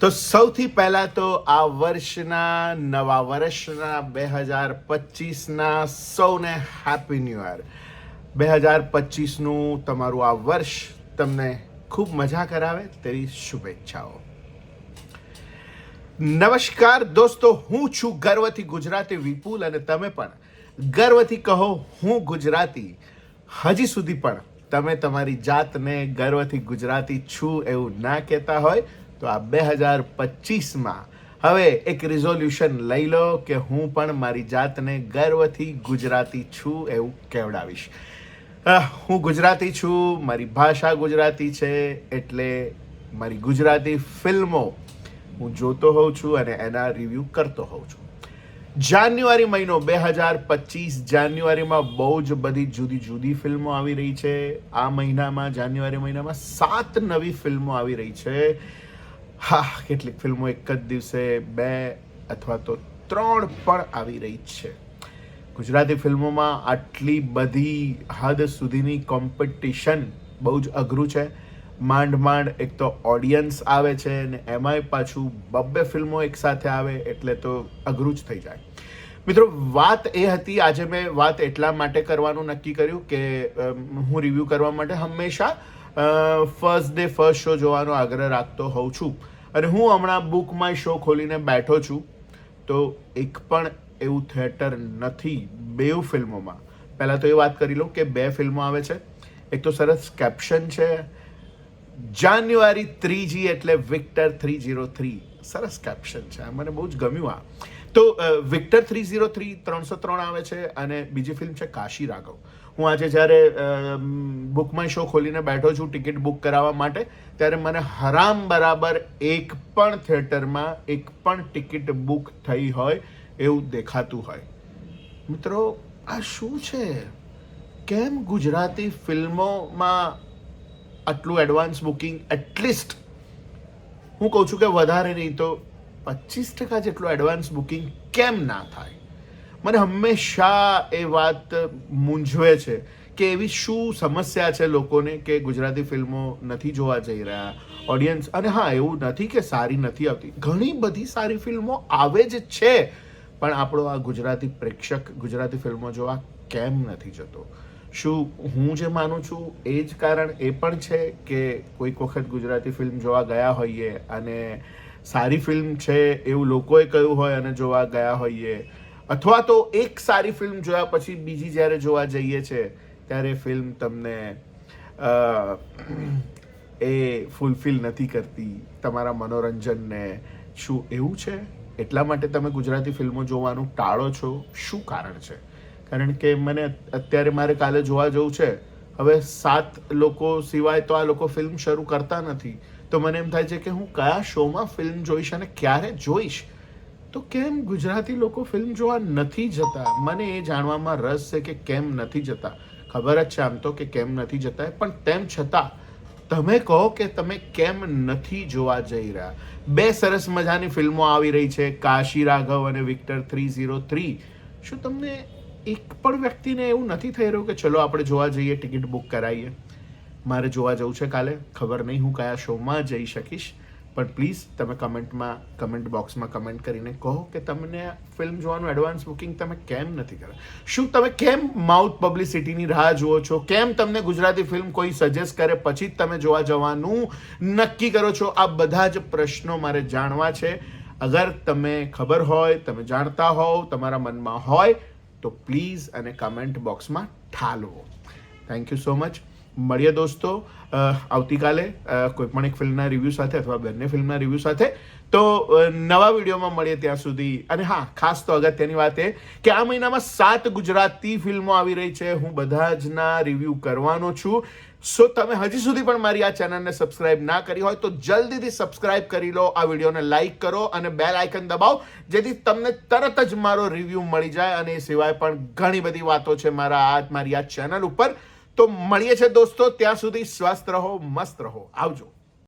તો સૌથી પહેલા તો આ વર્ષના નવા વર્ષના 2025ના સૌને હેપી ન્યૂ યર. 2025નું તમારું આ વર્ષ તમને ખૂબ મજા કરાવે તેવી શુભેચ્છાઓ. નમસ્કાર દોસ્તો, હું છું ગર્વથી ગુજરાતી વિપુલ અને તમે પણ ગર્વથી કહો હું ગુજરાતી. હજી સુધી પણ તમે તમારી જાતને ગર્વથી ગુજરાતી છું એવું ના કહેતા હોય તો આ 2025માં હવે એક રિઝોલ્યુશન લઈ લો કે હું પણ મારી જાતને ગર્વથી ગુજરાતી છું એવું કહેવડાવીશ. હું ગુજરાતી છું, મારી ભાષા ગુજરાતી છે, એટલે મારી ગુજરાતી ફિલ્મો હું જોતો હોઉં છું અને એના રિવ્યૂ કરતો હોઉં છું. જાન્યુઆરી મહિનો 2025, જાન્યુઆરીમાં બહુ જ બધી જુદી જુદી ફિલ્મો આવી રહી છે. આ મહિનામાં જાન્યુઆરી મહિનામાં 7 નવી ફિલ્મો આવી રહી છે. કેટલીક ફિલ્મો એક જ દિવસે 2 અથવા તો 3 પણ આવી રહી છે. ગુજરાતી ફિલ્મોમાં આટલી બધી હદ સુધીની કોમ્પિટિશન બહુ જ અઘરું છે. માંડ એક તો ઓડિયન્સ આવે છે ને એમાંય પાછું 2 ફિલ્મો એકસાથે આવે એટલે તો અઘરું જ થઈ જાય. મિત્રો, વાત એ હતી, આજે મેં વાત એટલા માટે કરવાનું નક્કી કર્યું કે હું રિવ્યૂ કરવા માટે હંમેશા ફર્સ્ટ ડે ફર્સ્ટ શો જોવાનો આગ્રહ રાખતો હોઉં છું. અને હું હમણાં બુક માય શો ખોલીને બેઠો છું તો એક પણ એવું થિયેટર નથી 2 ફિલ્મોમાં. પહેલાં તો એ વાત કરી લઉં કે 2 ફિલ્મો આવે છે. એક તો સરસ કેપ્શન છે, જાન્યુઆરી 3G એટલે વિક્ટર 303. સરસ કેપ્શન છે, મને બહુ જ ગમ્યું આ. તો વિક્ટર 303 303 આવે છે અને બીજી ફિલ્મ છે કાશી રાઘવ. હું આજે જ્યારે બુક માય શો ખોલીને બેઠો છું ટિકિટ બુક કરાવવા માટે, ત્યારે મને હરામ બરાબર એક પણ થિયેટરમાં એક પણ ટિકિટ બુક થઈ હોય એવું દેખાતું હોય. મિત્રો, આ શું છે? કેમ ગુજરાતી ફિલ્મોમાં આટલું એડવાન્સ બુકિંગ? એટલીસ્ટ હું કહું છું કે વધારે નહીં તો 25% જેટલું એડવાન્સ બુકિંગ કેમ ના થાય? મને હંમેશા એ વાત મૂંઝવે છે કે એવી શું સમસ્યા છે લોકોને કે ગુજરાતી ફિલ્મો નથી જોવા જઈ રહ્યા ઓડિયન્સ. અને હા, એવું નથી કે સારી નથી આવતી, ઘણી બધી સારી ફિલ્મો આવે જ છે, પણ આપણો આ ગુજરાતી પ્રેક્ષક ગુજરાતી ફિલ્મો જોવા કેમ નથી જતો? શું હું જે માનું છું એ જ કારણ એ પણ છે કે કોઈક વખત ગુજરાતી ફિલ્મ જોવા ગયા હોઈએ અને સારી ફિલ્મ છે એવું લોકોએ કહ્યું હોય અને જોવા ગયા હોઈએ, અથવા તો એક સારી ફિલ્મ જોયા પછી બીજી જ્યારે જોવા જઈએ છે ત્યારે ફિલ્મ તમને એ ફૂલફિલ નથી કરતી તમારા મનોરંજનને. શું એવું છે? એટલા માટે તમે ગુજરાતી ફિલ્મો જોવાનું ટાળો છો? શું કારણ છે? કારણ કે મને અત્યારે મારે કાલે જોવા જવું છે, હવે 7 લોકો સિવાય તો આ લોકો ફિલ્મ શરૂ કરતા નથી, તો મને એમ થાય છે કે હું કયા શોમાં ફિલ્મ જોઈશ અને ક્યારે જોઈશ. તો કેમ ગુજરાતી લોકો ફિલ્મ જોવા નથી જતા? મને એ જાણવામાં રસ છે કે કેમ નથી જતા. ખબર જ છે આમ તો કે કેમ નથી જતા, પણ તેમ છતાં તમે કહો કે તમે કેમ નથી જોવા જઈ રહ્યા. 2 સરસ મજાની ફિલ્મો આવી રહી છે, કાશી રાઘવ અને વિક્ટર 303. શું તમને એક પણ વ્યક્તિને એવું નથી થઈ રહ્યું કે ચલો આપણે જોવા જઈએ, ટિકિટ બુક કરાવીએ? મારે જોવા જવું છે કાલે, ખબર નહીં હું કયા શોમાં જઈ શકીશ, પણ પ્લીઝ તમે કમેન્ટ બોક્સમાં કમેન્ટ કરીને કહો કે તમને ફિલ્મ જોવાનું એડવાન્સ બુકિંગ તમે કેમ નથી કર્યા. શું તમે કેમ માઉથ પબ્લિસિટીની રાહ જુઓ છો? કેમ તમને ગુજરાતી ફિલ્મ કોઈ સજેસ્ટ કરે પછી જ તમે જોવા જવાનું નક્કી કરો છો? આ બધા જ પ્રશ્નો મારે જાણવા છે. અગર તમે ખબર હોય, તમે જાણતા હોવ, તમારા મનમાં હોય તો પ્લીઝ અને કમેન્ટ બોક્સમાં ઠાલવો. Thank you so much. મળીએ દોસ્તો આવતીકાલે કોઈ પણ એક ફિલ્મના રિવ્યૂ સાથે અથવા બંને ફિલ્મના રિવ્યૂ સાથે. તો નવા વિડીયોમાં મળીએ ત્યાં સુધી. અને હા, ખાસ તો અગત્યની વાત એ કે આ મહિનામાં 7 ગુજરાતી ફિલ્મો આવી રહી છે, હું બધા જના રિવ્યૂ કરવાનો છું. સો તમે હજી સુધી પણ મારી આ ચેનલને સબસ્ક્રાઇબ ના કરી હોય તો જલ્દીથી સબસ્ક્રાઇબ કરી લો, આ વિડીયોને લાઇક કરો અને બેલ આઇકન દબાવો, જેથી તમને તરત જ મારો રિવ્યૂ મળી જાય. અને એ સિવાય પણ ઘણી બધી વાતો છે મારી આ ચેનલ ઉપર. તો મળીએ છે દોસ્તો, ત્યાં સુધી સ્વસ્થ રહો, મસ્ત રહો, આવજો.